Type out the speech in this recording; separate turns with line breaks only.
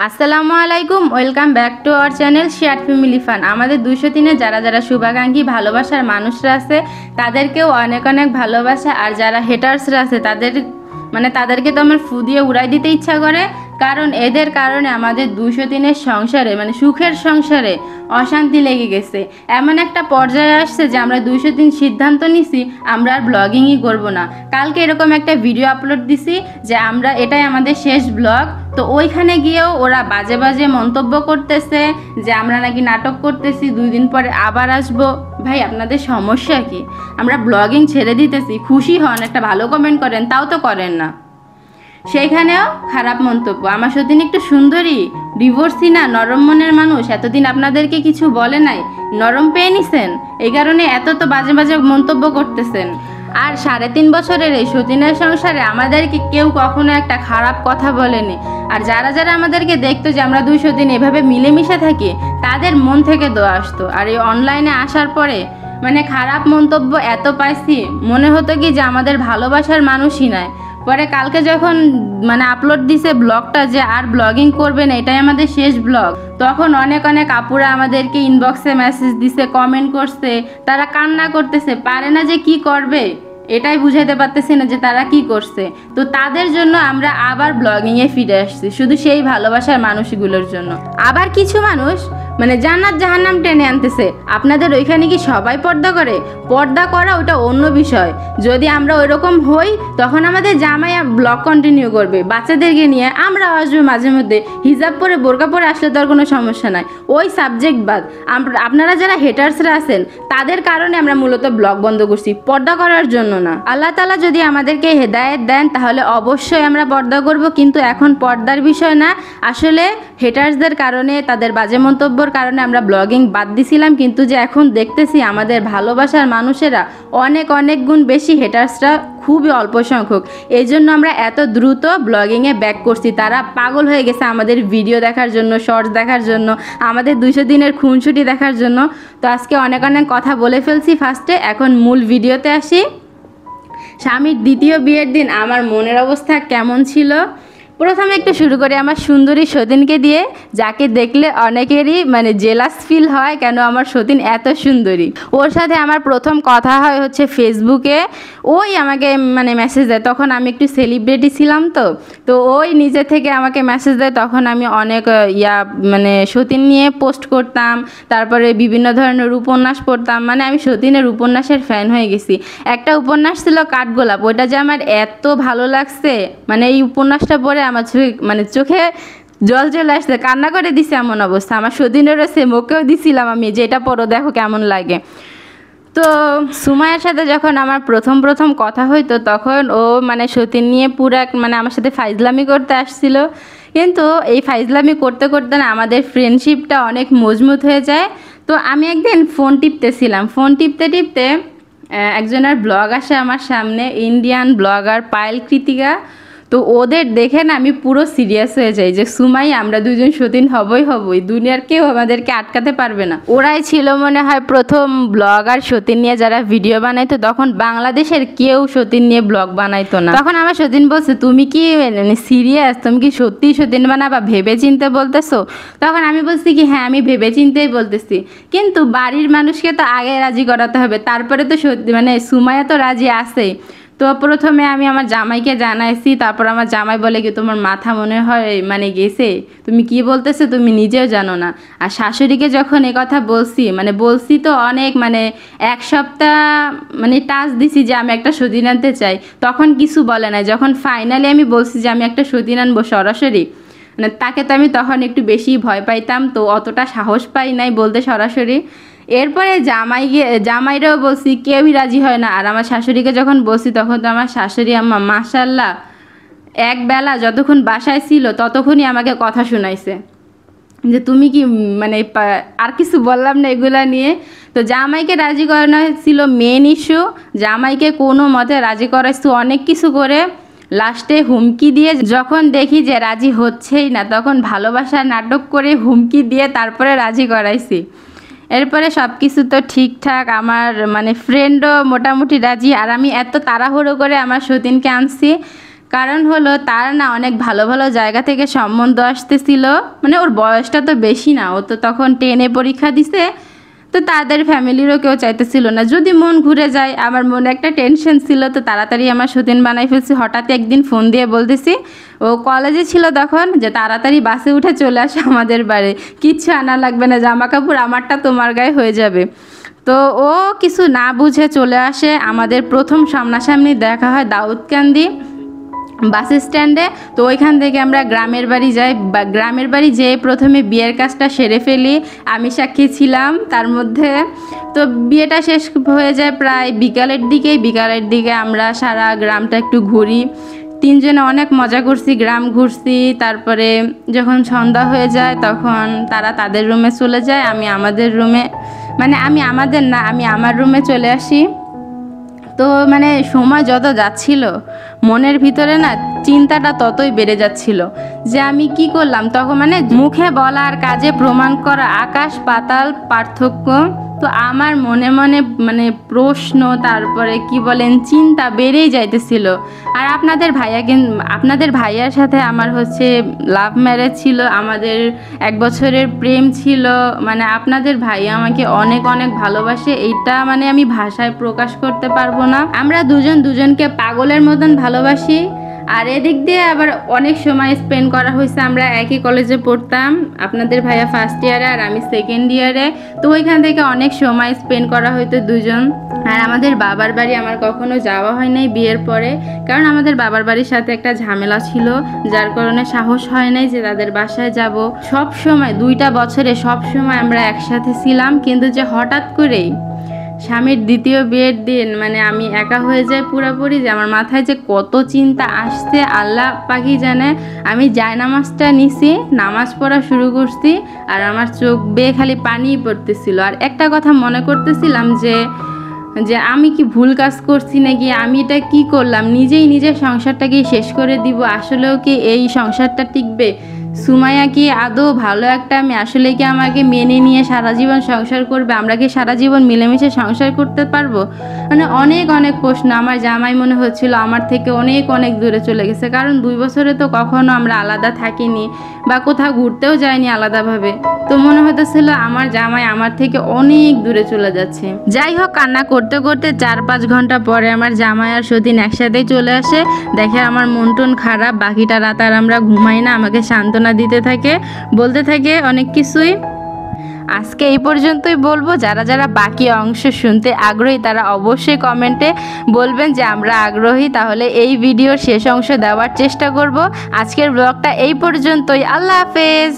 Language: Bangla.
আসসালামু আলাইকুম, welcome back to our channel share family fun. আমাদের 203-এ যারা শুভাকাঙ্ক্ষী ভালোবাসার মানুষরা আছে তাদেরকেও অনেক অনেক ভালোবাসা। আর যারা হেটার্সরা আছে তাদেরকে তো আমার ফু দিয়ে উড়াই দিতে ইচ্ছা করে, কারণ এদের কারণে আমাদের 203-এর সংসারে সুখের সংসারে অশান্তি লেগে গেছে। এমন একটা পর্যায়ে আসছে যে আমরা 203 সিদ্ধান্ত নিছি আমরা আর ব্লগিংই করব না। কালকে এরকম একটা ভিডিও আপলোড দিছি যে এটাই আমাদের শেষ ব্লগ। তো ওইখানে গিয়েও ওরা বাজে বাজে মন্তব্য করতেছে যে আমরা নাকি নাটক করতেছি, 2 দিন পরে আবার আসবো। ভাই, আপনাদের সমস্যা কি? আমরা ব্লগিং ছেড়ে দিতেছি, খুশি হন, একটা ভালো কমেন্ট করেন, তাও তো করেন না। সেইখানেও খারাপ মন্তব্য। আমার সতীন একটু সুন্দরী, ডিভোর্সি না, নরম মনের মানুষ, এতদিন আপনাদেরকে কিছু বলে নাই, নরম পেয়ে নিছেন, এই কারণে এত তো বাজে বাজে মন্তব্য করতেছেন। আর 3.5 বছরের এই সতীনের সংসারে আমাদেরকে কেউ কখনো একটা খারাপ কথা বলেনি। আর যারা আমাদেরকে দেখতো যে আমরা 200 দিন এভাবে মিলেমিশে থাকি, তাদের মন থেকে দোয়া আসতো। আর এই অনলাইনে আসার পরে খারাপ মন্তব্য এত পাইছি, মনে হতো কি যে আমাদের ভালোবাসার মানুষই নাই। পরে কালকে যখন আপলোড দিছে ব্লগটা যে আর ব্লগিং করবে না, এটাই আমাদের শেষ ব্লগ, তখন অনেক আপুরা আমাদেরকে ইনবক্সে মেসেজ দিছে, কমেন্ট করছে, তারা কান্না করতেছে, পারে না যে কি করবে, এটাই বুঝাইতে পারতেছি না যে তারা কি করছে। তো তাদের জন্য আমরা আবার ব্লগিংয়ে ফিরে আসছি, শুধু সেই ভালোবাসার মানুষগুলোর জন্য। আবার কিছু মানুষ জান্নাত জাহান্নাম টেনে আনতেছে। আপনাদের ওইখানে কি সবাই পর্দা করে? পর্দা করা ওটা অন্য বিষয়। যদি আমরা ওইরকম হই, তখন আমাদের জামাই ব্লগ কন্টিনিউ করবে বাচ্চাদেরকে নিয়ে, আমরা আসবো মাঝে মধ্যে, হিজাব পরে বোরকা পরে আসলে তো আর কোনো সমস্যা নাই। ওই সাবজেক্ট বাদ। আপনারা যারা হেটার্সরা আছেন তাদের কারণে আমরা মূলত ব্লগ বন্ধ করছি, পর্দা করার জন্য না। আল্লাহ তাআলা যদি আমাদেরকে হেদায়েত দেন তাহলে অবশ্যই আমরা পর্দা করব, কিন্তু এখন পর্দার বিষয় না। আসলে হেটার্সদের কারণে, তাদের বাজে মন্তব্যর কারণে আমরা ব্লগিং বাদ দিছিলাম, কিন্তু যে এখন দেখতেছি আমাদের ভালোবাসার মানুষেরা অনেক গুণ বেশি, হেটার্সরা খুবই অল্প সংখ্যক। এই জন্য আমরা এত দ্রুত ব্লগিংয়ে ব্যাক করছি। তারা পাগল হয়ে গেছে আমাদের ভিডিও দেখার জন্য, শর্টস দেখার জন্য, আমাদের 200 দিনের খুনসুটি দেখার জন্য। তো আজকে অনেক কথা বলে ফেলছি ফার্স্টে, এখন মূল ভিডিওতে আসি। স্বামীর দ্বিতীয় বিয়ের দিন আমার মনের অবস্থা কেমন ছিল। প্রথমে একটু শুরু করি আমার সুন্দরী সতীনকে দিয়ে, যাকে দেখলে অনেকেরই জেলাস ফিল হয়, কেন আমার সতীন এত সুন্দরী। ওর সাথে আমার প্রথম কথা হয় হচ্ছে ফেসবুকে। ওই আমাকে মেসেজ দেয়, তখন আমি একটু সেলিব্রিটি ছিলাম, তো ওই নিজে থেকে আমাকে মেসেজ দেয়। তখন আমি অনেক সতীন নিয়ে পোস্ট করতাম, তারপরে বিভিন্ন ধরনের উপন্যাস পড়তাম। আমি সতীনের উপন্যাসের ফ্যান হয়ে গেছি। একটা উপন্যাস ছিল কাঠগোলাপ, ওইটা যে আমার এত ভালো লাগছে, এই উপন্যাসটা পড়ে আমার চোখে জল চলে আসছে, কান্না করে দিছে এমন অবস্থা। আমার সতীনেরও সেম, ওকেও দিছিলাম আমি যে এটা পড়ো, দেখো কেমন লাগে। তো সুমাইয়ার সাথে যখন আমার প্রথম কথা হইতো, তখন ও সতীন নিয়ে পুরো আমার সাথে ফাইজলামি করতে আসছিল। কিন্তু এই ফাইজলামি করতে করতে না আমাদের ফ্রেন্ডশিপটা অনেক মজবুত হয়ে যায়। তো আমি একদিন ফোন টিপতেছিলাম, ফোন টিপতে একজনের ব্লগ আসে আমার সামনে, ইন্ডিয়ান ব্লগার পায়েল কৃতিকা। তো ওদের দেখে না আমি পুরো সিরিয়াস হয়ে যাই যে সুমাই, আমরা 2জন সতীন হবই, দুনিয়ার কেউ আমাদেরকে আটকাতে পারবে না। ওরাই ছিল মনে হয় প্রথম ব্লগার সতীন নিয়ে যারা ভিডিও বানাইতো। তখন বাংলাদেশের কেউ সতীন নিয়ে ব্লগ বানাইতো না। তখন আমার সতীন বলছে, তুমি কি সিরিয়াস? তুমি কি সত্যি সতীন বানাবা? ভেবে চিনতে বলতেছো? তখন আমি বলছি কি হ্যাঁ, আমি ভেবে চিনতেই বলতেছি, কিন্তু বাড়ির মানুষকে তো আগে রাজি করাতে হবে, তারপরে তো সত্যি সুমাইয়া তো রাজি আছেই। তো প্রথমে আমি আমার জামাইকে জানাইছি, তারপর আমার জামাই বলে কি তোমার মাথা মনে হয় গেছে, তুমি কি বলতেছো তুমি নিজেও জানো না। আর শাশুড়িকে যখন এই কথা বলছি তো অনেক 1 সপ্তাহ টাচ দিছি যে আমি একটা সতীন আনতে চাই, তখন কিছু বলে না। যখন ফাইনালি আমি বলছি যে আমি একটা সতীন আনবো সরাসরি, তাকে তো আমি তখন একটু বেশি ভয় পাইতাম, তো অতটা সাহস পাই নাই বলতে সরাসরি। এরপরে জামাইরাও বলছি, কেউই রাজি হয় না। আর আমার শাশুড়িকে যখন বলছি, তখন তো আমার শাশুড়ি আম্মা মাশাআল্লাহ একবেলা যতক্ষণ বাসায় ছিল ততক্ষণই আমাকে কথা শোনাইছে যে তুমি কি আর কিছু বললাম না এগুলা নিয়ে। তো জামাইকে রাজি করানো ছিল মেন ইস্যু। জামাইকে কোনো মতে রাজি করাইছি অনেক কিছু করে, লাস্টে হুমকি দিয়ে যখন দেখি যে রাজি হচ্ছেই না, তখন ভালোবাসার নাটক করে হুমকি দিয়ে তারপরে রাজি করাইছি। এরপরে সব কিছু তো ঠিকঠাক, আমার ফ্রেন্ডও মোটামুটি রাজি। আর আমি এত তাড়াহুড়ো করে আমার সতীনকে আনছি, কারণ হলো তার না অনেক ভালো ভালো জায়গা থেকে সম্বন্ধ আসতেছিল, মানে ওর বয়সটা তো বেশি না, ও তো তখন 10-এ পরীক্ষা দিছে। তো তাদের ফ্যামিলিরও কেউ চাইতেছিল না, যদি মন ঘুরে যায়। আমার মনে একটা টেনশন ছিল, তো তাড়াতাড়ি আমার সতীন বানাই ফেলছি। হঠাৎ একদিন ফোন দিয়ে বলতেছি, ও কলেজে ছিল তখন, যে তাড়াতাড়ি বাসে উঠে চলে আসে আমাদের বাড়ি, কিচ্ছু আনা লাগবে না, জামা কাপড় আমারটা তোমার গায়ে হয়ে যাবে। তো ও কিছু না বুঝে চলে আসে। আমাদের প্রথম সামনাসামনি দেখা হয় দাউদকান্দি বাস স্ট্যান্ডে। তো ওইখান থেকে আমরা গ্রামের বাড়ি যাই, বা গ্রামের বাড়ি যেয়ে প্রথমে বিয়ের কাজটা সেরে ফেলি। আমি সাক্ষী ছিলাম তার মধ্যে। তো বিয়েটা শেষ হয়ে যায় প্রায় বিকালের দিকে আমরা সারা গ্রামটা একটু ঘুরি। তিনজনে অনেক মজা করছি, গ্রাম ঘুরছি। তারপরে যখন সন্ধ্যা হয়ে যায় তখন তারা তাদের রুমে চলে যায়, আমি আমাদের রুমে, মানে আমি আমাদের না, আমি আমার রুমে চলে আসি। তো মানে সময় যত যাচ্ছিল মনের ভিতরে না চিন্তাটা ততই বেড়ে যাচ্ছিল, যে আমি কি করলাম তখন। মানে মুখে বলা আর কাজে প্রমাণ করা আকাশ পাতাল পার্থক্য। তো আমার মনে মনে মানে প্রশ্ন, তারপরে কি বলেন চিন্তা বেড়েই যাইতেছিল। আর আপনাদের ভাইয়ার সাথে আমার হচ্ছে লাভ ম্যারেজ ছিল, আমাদের 1 বছরের প্রেম ছিল। মানে আপনাদের ভাইয়া আমাকে অনেক অনেক ভালোবাসে, এইটা মানে আমি ভাষায় প্রকাশ করতে পারবো না। আমরা দুজনকে পাগলের মতন ভালোবাসি। আর এদিক দিয়ে আবার অনেক সময় স্পেন্ড করা হয়েছে, আমরা একই কলেজে পড়তাম, আপনাদের ভাইয়া ফার্স্ট ইয়ারে আর আমি সেকেন্ড ইয়ারে। তো ওইখান থেকে অনেক সময় স্পেন্ড করা হইতো দুজন। আর আমাদের বাবার বাড়ি আমার কখনো যাওয়া হয় নাই বিয়ের পরে, কারণ আমাদের বাবার বাড়ির সাথে একটা ঝামেলা ছিল, যার কারণে সাহস হয় নাই যে তাদের বাসায় যাব। সব সময় 2টা বছরে সব সময় আমরা একসাথে ছিলাম, কিন্তু যে হঠাৎ করেই স্বামীর দ্বিতীয় বিয়ের দিন মানে আমি একা হয়ে যাই পুরোপুরি, যে আমার মাথায় যে কত চিন্তা আসছে আল্লাহ পাকই জানে। আমি জায়নামাজটা নিছি, নামাজ পড়া শুরু করছি, আর আমার চোখ বেয়ে খালি পানিই পড়তেছিল। আর একটা কথা মনে করতেছিলাম যে আমি কি ভুল কাজ করছি নাকি, আমি এটা কি করলাম, নিজের সংসারটাকে শেষ করে দিব। আসলেও কি এই সংসারটা টিকবে? সুমাইয়া কি আদৌ ভালো একটা মেয়ে? আসলে কি আমাকে মেনে নিয়ে সারা জীবন সংসার করবে? আমরা কি সারা জীবন মিলেমিশে সংসার করতে পারবো? মানে অনেক অনেক প্রশ্ন। আমার জামাই মনে হচ্ছিল আমার থেকে অনেক অনেক দূরে চলে গেছে, কারণ 2 বছরে তো কখনো আমরা আলাদা থাকিনি বা কোথাও ঘুরতেও যাইনি আলাদাভাবে। তো মনে হতেছিল আমার জামাই আমার থেকে অনেক দূরে চলে যাচ্ছে। যাই হোক, কান্না করতে করতে 4-5 ঘন্টা পরে আমার জামাই আর সতীন একসাথেই চলে আসে। দেখে আমার মন টন খারাপ, বাকিটা রাত আর আমরা ঘুমাই না, আমাকে সান্ত্বনা দিতে থাকে, বলতে থাকে অনেক কিছুই। আজকে এই পর্যন্তই বলবো। যারা বাকি অংশ শুনতে আগ্রহী তারা অবশ্যই কমেন্টে বলবেন যে আমরা আগ্রহী, তাহলে এই ভিডিওর শেষ অংশ দেওয়ার চেষ্টা করব। আজকের ব্লগটা এই পর্যন্তই। আল্লাহ হাফেজ।